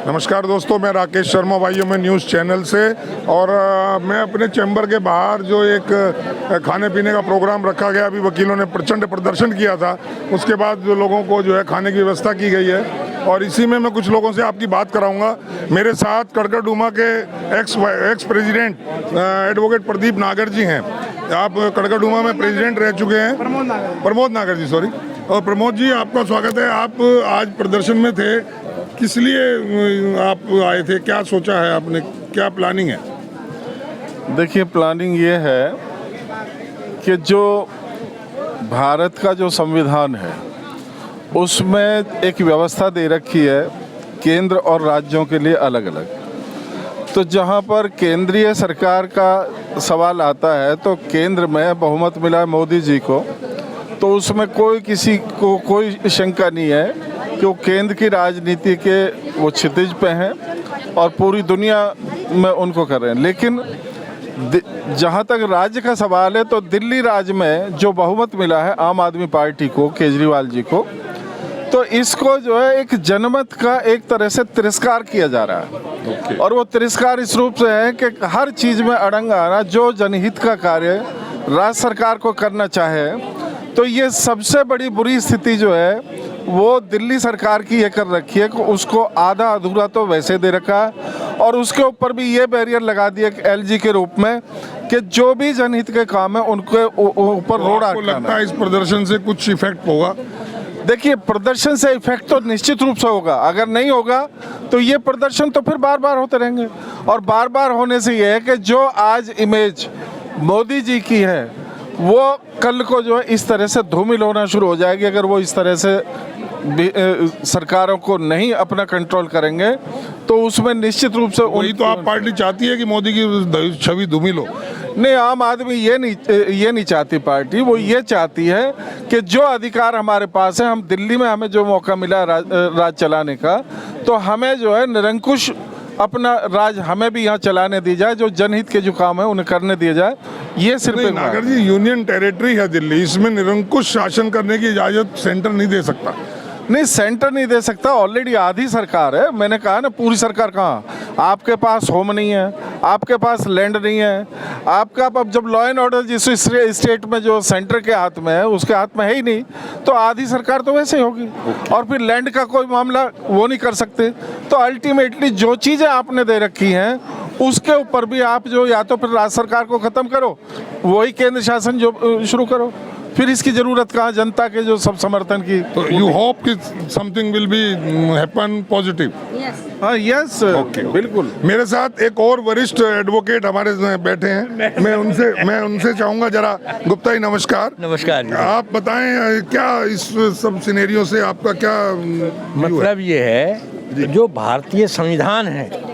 नमस्कार दोस्तों, मैं राकेश शर्मा भाइयों में न्यूज़ चैनल से। और मैं अपने चैम्बर के बाहर जो एक खाने पीने का प्रोग्राम रखा गया, अभी वकीलों ने प्रचंड प्रदर्शन किया था, उसके बाद जो लोगों को जो है खाने की व्यवस्था की गई है, और इसी में मैं कुछ लोगों से आपकी बात कराऊंगा। मेरे साथ कड़कड़डूमा के एक्स प्रेसिडेंट एडवोकेट प्रदीप नागर जी हैं। आप कड़कड़डूमा में प्रेसिडेंट रह चुके हैं। प्रमोद नागर जी, सॉरी। और प्रमोद जी, आपका स्वागत है। आप आज प्रदर्शन में थे, किस लिए आप आए थे? क्या सोचा है आपने, क्या प्लानिंग है? देखिए, प्लानिंग ये है कि जो भारत का जो संविधान है उसमें एक व्यवस्था दे रखी है केंद्र और राज्यों के लिए अलग अलग। तो जहाँ पर केंद्रीय सरकार का सवाल आता है तो केंद्र में बहुमत मिला है मोदी जी को, तो उसमें किसी को कोई शंका नहीं है कि वो केंद्र की राजनीति के वो क्षितिज पे हैं और पूरी दुनिया में उनको कर रहे हैं। लेकिन जहाँ तक राज्य का सवाल है तो दिल्ली राज्य में जो बहुमत मिला है आम आदमी पार्टी को, केजरीवाल जी को, तो इसको जो है एक जनमत का एक तरह से तिरस्कार किया जा रहा है। और वो तिरस्कार इस रूप से है कि हर चीज़ में अड़ंगा आना, जो जनहित का कार्य राज्य सरकार को करना चाहे, तो ये सबसे बड़ी बुरी स्थिति जो है वो दिल्ली सरकार की ये कर रखी है कि उसको आधा अधूरा तो वैसे दे रखा है, और उसके ऊपर भी ये बैरियर लगा दिया एलजी के रूप में कि जो भी जनहित के काम है उनके ऊपर रोड आपको लगता है इस प्रदर्शन से कुछ इफेक्ट होगा? देखिए, प्रदर्शन से इफेक्ट तो निश्चित रूप से होगा। अगर नहीं होगा तो ये प्रदर्शन तो फिर बार बार होते रहेंगे, और बार बार होने से ये है कि जो आज इमेज मोदी जी की है वो कल को जो है इस तरह से धूमिल होना शुरू हो जाएगी। अगर वो इस तरह से सरकारों को नहीं अपना कंट्रोल करेंगे तो उसमें निश्चित रूप से वही तो आप पार्टी चाहती है कि मोदी की छवि धूमिल हो? नहीं, आम आदमी ये नहीं चाहती पार्टी। वो ये चाहती है कि जो अधिकार हमारे पास है, हम दिल्ली में हमें जो मौका मिला राज चलाने का, तो हमें जो है निरंकुश अपना राज हमें भी यहाँ चलाने दी जाए, जो जनहित के जो काम है उन्हें करने दिया जाए। ये सिर्फ नागर जी, यूनियन टेरिटरी है दिल्ली, इसमें निरंकुश शासन करने की इजाज़त सेंटर नहीं दे सकता। नहीं, सेंटर नहीं दे सकता। ऑलरेडी आधी सरकार है। मैंने कहा ना, पूरी सरकार कहाँ? आपके पास होम नहीं है, आपके पास लैंड नहीं है, आपका अब जब लॉ एंड ऑर्डर जिस स्टेट में जो सेंटर के हाथ में है उसके हाथ में है ही नहीं, तो आधी सरकार तो वैसे ही होगी। और फिर लैंड का कोई मामला वो नहीं कर सकते। तो अल्टीमेटली जो चीज़ें आपने दे रखी हैं उसके ऊपर भी आप जो या तो फिर राज्य सरकार को ख़त्म करो, वही केंद्र शासन जो शुरू करो। फिर इसकी जरूरत कहाँ जनता के जो सब समर्थन की? तो यू होप कि something will be happen positive? हाँ, यस, बिल्कुल। मेरे साथ एक और वरिष्ठ एडवोकेट हमारे बैठे हैं, मैं उनसे चाहूंगा जरा। गुप्ता जी, नमस्कार। नमस्कार। आप बताएं, क्या इस सब सिनेरियो से आपका क्या मतलब ये है, जो भारतीय संविधान है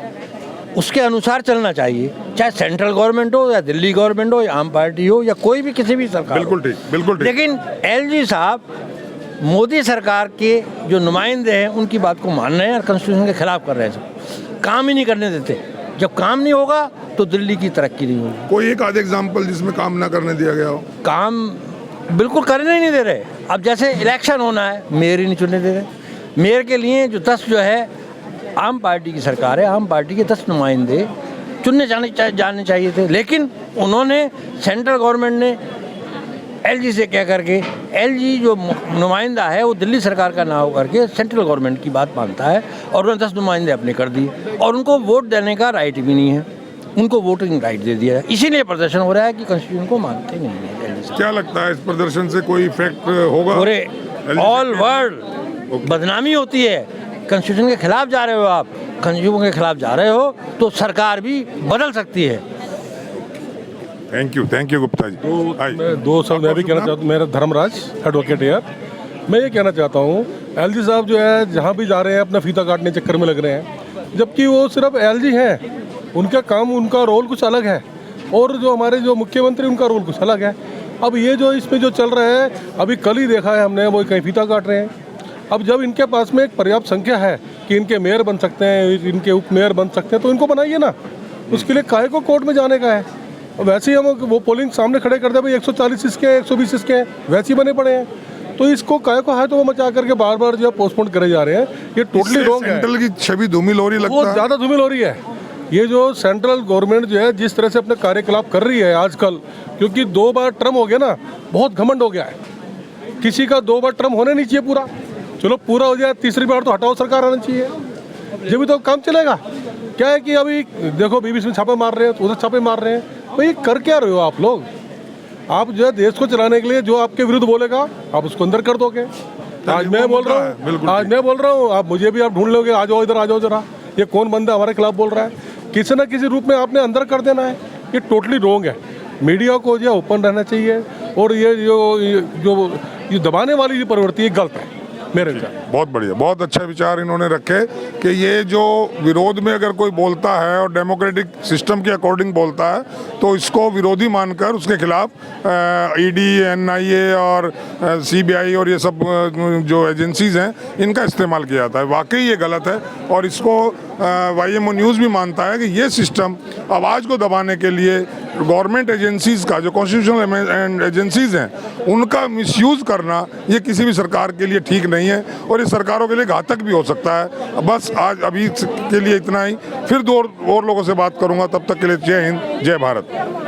उसके अनुसार चलना चाहिए, चाहे सेंट्रल गवर्नमेंट हो या दिल्ली गवर्नमेंट हो या आम पार्टी हो या कोई भी किसी भी सरकार। बिल्कुल ठीक, बिल्कुल ठीक। लेकिन एलजी साहब मोदी सरकार के जो नुमाइंदे हैं उनकी बात को मान रहे हैं और कॉन्स्टिट्यूशन के खिलाफ कर रहे हैं। सब काम ही नहीं करने देते। जब काम नहीं होगा तो दिल्ली की तरक्की नहीं होगी। कोई एक आध एग्जाम्पल जिसमें काम ना करने दिया गया हो? काम बिल्कुल करने ही नहीं दे रहे। अब जैसे इलेक्शन होना है, मेयर ही नहीं चुनने दे रहे। मेयर के लिए जो 10 जो है आम पार्टी की सरकार है, आम पार्टी के 10 नुमाइंदे चुनने जाने चाहिए थे, लेकिन उन्होंने सेंट्रल गवर्नमेंट ने एलजी से कह करके, एलजी जो नुमाइंदा है वो दिल्ली सरकार का ना हो करके सेंट्रल गवर्नमेंट की बात मानता है, और उन्होंने 10 नुमाइंदे अपने कर दिए, और उनको वोट देने का राइट भी नहीं है। उनको वोटिंग राइट दे दिया है। इसीलिए प्रदर्शन हो रहा है कि कॉन्स्टिट्यूशन को मानते नहीं है। क्या लगता है इस प्रदर्शन से कोई इफेक्ट होगा? पूरे ऑल वर्ल्ड बदनामी होती है। कॉन्स्टिट्यूशन के खिलाफ जा रहे हो आप, कॉन्स्टिट्यूशन के खिलाफ जा रहे हो तो सरकार भी बदल सकती है। Thank you Gupta ji. दो शब्द मैं भी कहना चाहता हूँ। मेरा धर्मराज एडवोकेट यार, मैं ये कहना चाहता हूँ, एलजी साहब जो है जहाँ भी जा रहे हैं अपना फीता काटने चक्कर में लग रहे हैं, जबकि वो सिर्फ एलजी हैं। उनका काम, उनका रोल कुछ अलग है, और जो हमारे जो मुख्यमंत्री उनका रोल कुछ अलग है। अब ये जो इसमें जो चल रहा है, अभी कल ही देखा है हमने, वो कहीं फीता काट रहे हैं। अब जब इनके पास में एक पर्याप्त संख्या है कि इनके मेयर बन सकते हैं, इनके उप मेयर बन सकते हैं, तो इनको बनाइए ना। उसके लिए काहे को कोर्ट में जाने का है? वैसे ही हम वो पोलिंग सामने खड़े कर दे, भाई 140 इसके हैं, 120 इसके हैं, वैसे ही बने पड़े हैं। तो इसको काय को है तो वो मचा करके बार बार जो पोस्टपोन करे जा रहे हैं, ये टोटली रॉन्ग है। सेंट्रल की छवि धूमिल हो रही लगता बहुत है। ज़्यादा धूमिल हो रही है। ये जो सेंट्रल गवर्नमेंट जो है जिस तरह से अपने कार्यकलाप कर रही है आजकल, क्योंकि 2 बार टर्म हो गया ना, बहुत घमंड हो गया है। किसी का 2 बार टर्म होने नहीं चाहिए पूरा, चलो पूरा हो जाए, तीसरी बार तो हटाओ सरकार आना चाहिए, जब भी तो काम चलेगा। क्या है कि अभी देखो बीबीसी में छापे मार रहे हैं, उधर छापे मार रहे हैं, भाई कर क्या रहे हो आप लोग? आप जो है देश को चलाने के लिए जो आपके विरुद्ध बोलेगा आप उसको अंदर कर दोगे। आज मैं बोल रहा हूँ, आज मैं बोल रहा हूँ, आप मुझे भी आप ढूंढ लोगे, आ जाओ इधर, आ जाओ जरा, ये कौन बंदा हमारे खिलाफ बोल रहा है? किसी न किसी रूप में आपने अंदर कर देना है, ये टोटली रॉन्ग है। मीडिया को जो ओपन रहना चाहिए, और ये जो दबाने वाली जो प्रवृत्ति है गलत है मेरे विचार। बहुत बढ़िया, बहुत अच्छा विचार इन्होंने रखे कि ये जो विरोध में अगर कोई बोलता है और डेमोक्रेटिक सिस्टम के अकॉर्डिंग बोलता है तो इसको विरोधी मानकर उसके खिलाफ ईडी, एनआईए और सीबीआई और ये सब जो एजेंसीज हैं इनका इस्तेमाल किया जाता है। वाकई ये गलत है, और इसको वाईएमओ न्यूज़ भी मानता है कि ये सिस्टम आवाज़ को दबाने के लिए गवर्नमेंट एजेंसीज का, जो कॉन्स्टिट्यूशनल एजेंसीज हैं, उनका मिसयूज़ करना ये किसी भी सरकार के लिए ठीक नहीं है, और ये सरकारों के लिए घातक भी हो सकता है। बस आज अभी के लिए इतना ही, फिर 2 और लोगों से बात करूंगा, तब तक के लिए जय हिंद, जय भारत।